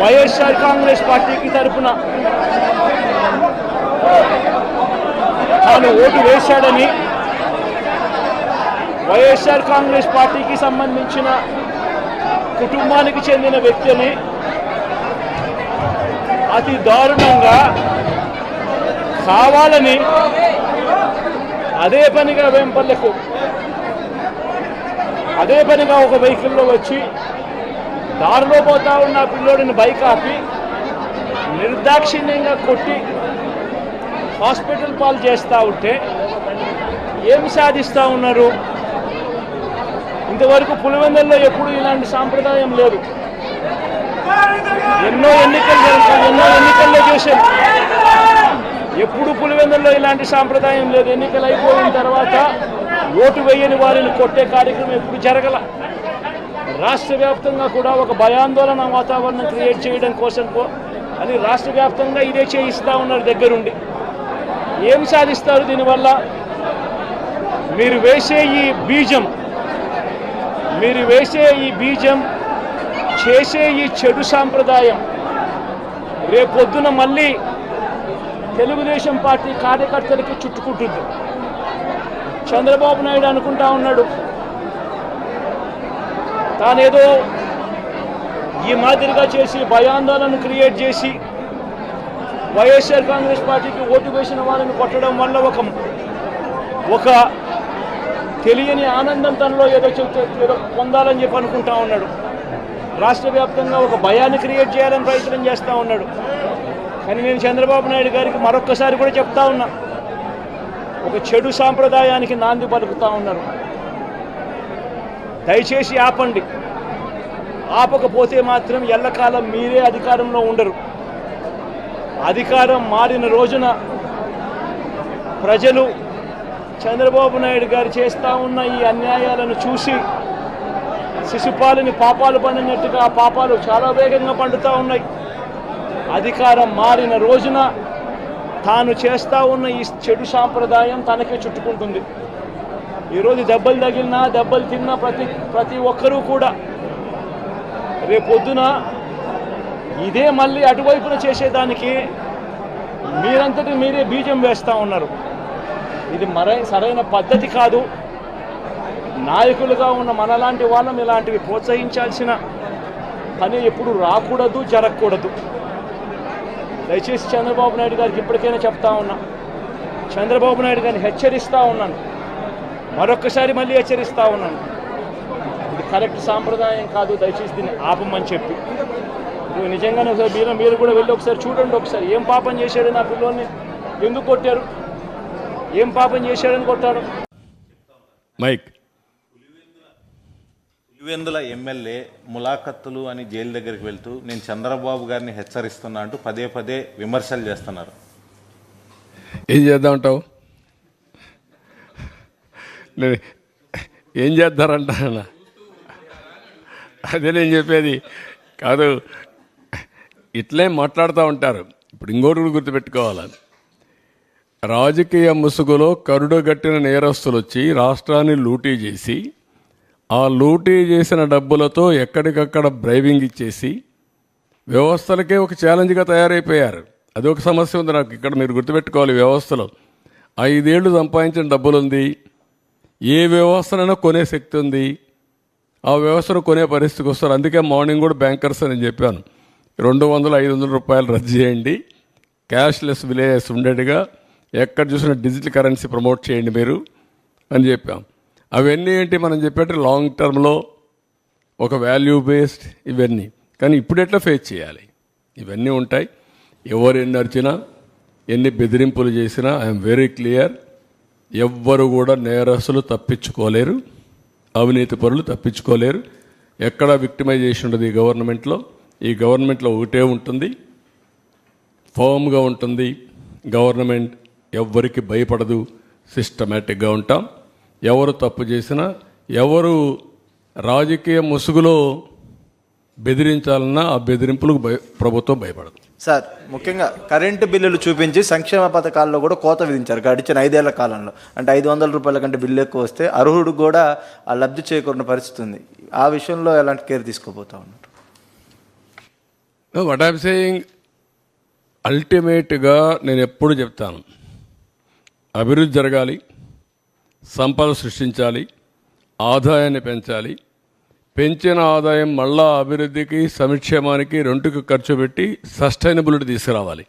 వైఎస్ఆర్ కాంగ్రెస్ పార్టీకి తరఫున తాను ఓటు వేశాడని, వైఎస్ఆర్ కాంగ్రెస్ పార్టీకి సంబంధించిన కుటుంబానికి చెందిన వ్యక్తిని అతి దారుణంగా కావాలని అదే పనిగా ఒక వెహికల్లో వచ్చి దారిలో పోతా ఉన్న పిల్లోడిని బైక్ ఆపి నిర్దాక్షిణ్యంగా కొట్టి హాస్పిటల్ పాలు చేస్తూ ఉంటే ఏం సాధిస్తూ ఉన్నారు? ఇంతవరకు పులివెందుల్లో ఎప్పుడు ఇలాంటి సాంప్రదాయం లేదు. ఎన్నో ఎన్నికల్లో చేశారు, ఎప్పుడు పులివెందుల్లో ఇలాంటి సాంప్రదాయం లేదు. ఎన్నికలు అయిపోయిన తర్వాత ఓటు వేయని వారిని కొట్టే కార్యక్రమం ఎప్పుడు జరగల. రాష్ట్ర వ్యాప్తంగా కూడా ఒక భయాందోళన వాతావరణం క్రియేట్ చేయడం కోసం అని రాష్ట్ర వ్యాప్తంగా ఇదే చేయిస్తూ ఉన్నారు దగ్గరుండి. ఏం సాధిస్తారు దీనివల్ల? మీరు వేసే ఈ బీజం చేసే ఈ చెడు సాంప్రదాయం రేపొద్దున మళ్ళీ తెలుగుదేశం పార్టీ కార్యకర్తలకి చుట్టుకుంటుంది. చంద్రబాబు నాయుడు అనుకుంటా ఉన్నాడు తానేదో ఈ మాదిరిగా చేసి భయాందోళన క్రియేట్ చేసి వైఎస్ఆర్ కాంగ్రెస్ పార్టీకి ఓటు వేసిన వాళ్ళని కొట్టడం వల్ల ఒక తెలియని ఆనందం తనలో ఏదో పొందాలని చెప్పి అనుకుంటా ఉన్నాడు. రాష్ట్ర వ్యాప్తంగా ఒక భయాన్ని క్రియేట్ చేయాలని ప్రయత్నం చేస్తూ ఉన్నాడు. కానీ నేను చంద్రబాబు నాయుడు గారికి మరొక్కసారి కూడా చెప్తా ఉన్నా, ఒక చెడు సాంప్రదాయానికి నాంది పలుకుతూ ఉన్నారు. దయచేసి ఆపండి. ఆపకపోతే మాత్రం ఎల్లకాలం మీరే అధికారంలో ఉండరు. అధికారం మారిన రోజున ప్రజలు చంద్రబాబు నాయుడు గారు చేస్తూ ఉన్న ఈ అన్యాయాలను చూసి శిశుపాలని పాపాలు పండినట్టుగా ఆ పాపాలు చాలా వేగంగా పండుతూ ఉన్నాయి. అధికారం మారిన రోజున తాను చేస్తూ ఉన్న ఈ చెడు సాంప్రదాయం తనకే చుట్టుకుంటుంది. ఈరోజు దెబ్బలు తగిలినా దెబ్బలు తిన్నా ప్రతి ఒక్కరూ కూడా రేపొద్దున ఇదే మళ్ళీ అటువైపున చేసేదానికి మీరంతటి మీరే బీజం వేస్తూ ఉన్నారు. ఇది సరైన పద్ధతి కాదు. నాయకులుగా ఉన్న మనలాంటి వాళ్ళం ఇలాంటివి ప్రోత్సహించాల్సిన పని ఎప్పుడు రాకూడదు, జరగకూడదు. దయచేసి చంద్రబాబు నాయుడు గారికి ఇప్పటికైనా చెప్తా ఉన్నా, చంద్రబాబు నాయుడు గారిని హెచ్చరిస్తూ ఉన్నాను, మరొక్కసారి మళ్ళీ హెచ్చరిస్తూ ఉన్నాను, ఇది కరెక్ట్ సాంప్రదాయం కాదు, దయచేసి దీన్ని ఆపమని చెప్పి. నిజంగానే ఒకసారి మీరు కూడా వెళ్ళి ఒకసారి చూడండి. ఒకసారి ఏం పాపం చేశాడు నా పిల్లోని, ఎందుకు కొట్టారు, ఏం పాపం చేశాడని కొట్టారు. మైక్ పులివెందుల ఎమ్మెల్యే ములాఖత్తులు అని జైలు దగ్గరికి వెళ్తూ నేను చంద్రబాబు గారిని హెచ్చరిస్తున్నా అంటూ పదే విమర్శలు చేస్తున్నారు. ఏం చేద్దామంటావు? ఏం చేద్దారంట? అదే నేను చెప్పేది కాదు. ఇట్లే మాట్లాడుతూ ఉంటారు. ఇప్పుడు ఇంకోటి కూడా గుర్తుపెట్టుకోవాలి, రాజకీయ ముసుగులో కరుడుగట్టిన నేరస్తులు వచ్చి రాష్ట్రాన్ని లూటీ చేసి ఆ లూటీ చేసిన డబ్బులతో ఎక్కడికక్కడ బ్రైవింగ్ ఇచ్చేసి వ్యవస్థలకే ఒక ఛాలెంజ్గా తయారైపోయారు. అది ఒక సమస్య ఉంది నాకు ఇక్కడ. మీరు గుర్తుపెట్టుకోవాలి, వ్యవస్థలో 5 ఏళ్ళు సంపాదించిన డబ్బులు ఉంది, ఏ వ్యవస్థనైనా కొనే శక్తి ఉంది, ఆ వ్యవస్థను కొనే పరిస్థితికి వస్తారు. అందుకే మార్నింగ్ కూడా బ్యాంకర్స్ అని చెప్పాను, 200-500 రూపాయలు రద్దు చేయండి, క్యాష్లెస్ విలేజెస్ ఉండేట్టుగా ఎక్కడ చూసినా డిజిటల్ కరెన్సీ ప్రమోట్ చేయండి మీరు అని చెప్పాం. అవన్నీ ఏంటి మనం చెప్పేట్టు లాంగ్ టర్మ్లో ఒక వాల్యూ బేస్డ్ ఇవన్నీ. కానీ ఇప్పుడు ఎట్లా ఫేస్ చేయాలి ఇవన్నీ ఉంటాయి. ఎవరు ఎన్ని అరిచినా ఎన్ని బెదిరింపులు చేసినా ఐఎమ్ వెరీ క్లియర్, ఎవ్వరు కూడా నేరస్తులు తప్పించుకోలేరు, అవినీతి పరులు తప్పించుకోలేరు. ఎక్కడ విక్టిమైజేషన్ ఉండదు ఈ గవర్నమెంట్లో. ఈ గవర్నమెంట్లో ఒకటే ఉంటుంది, ఫర్మ్గా ఉంటుంది గవర్నమెంట్, ఎవ్వరికి భయపడదు, సిస్టమేటిక్గా ఉంటాం. ఎవరు తప్పు చేసినా, ఎవరు రాజకీయ ముసుగులో బెదిరించాలన్నా ఆ బెదిరింపులకు ప్రభుత్వం భయపడదు. సార్, ముఖ్యంగా కరెంటు బిల్లులు చూపించి సంక్షేమ పథకాల్లో కూడా కోత విధించారు గడిచిన 5 ఏళ్ల కాలంలో. అంటే 500 రూపాయల కంటే బిల్లు ఎక్కువ వస్తే అర్హుడు కూడా ఆ లబ్ధి చేకూరిన పరిస్థితి ఉంది. ఆ విషయంలో ఎలాంటి కేర్ తీసుకోబోతా ఉన్నారు? వాట్ ఐఎమ్ సేయింగ్, అల్టిమేట్గా నేను ఎప్పుడు చెప్తాను, అభివృద్ధి జరగాలి, సంపద సృష్టించాలి, ఆదాయాన్ని పెంచాలి. పెంచిన ఆదాయం మళ్ళా అభివృద్ధికి, సంక్షేమానికి రెండుకు ఖర్చు పెట్టి సస్టైనబిలిటీ తీసుకురావాలి.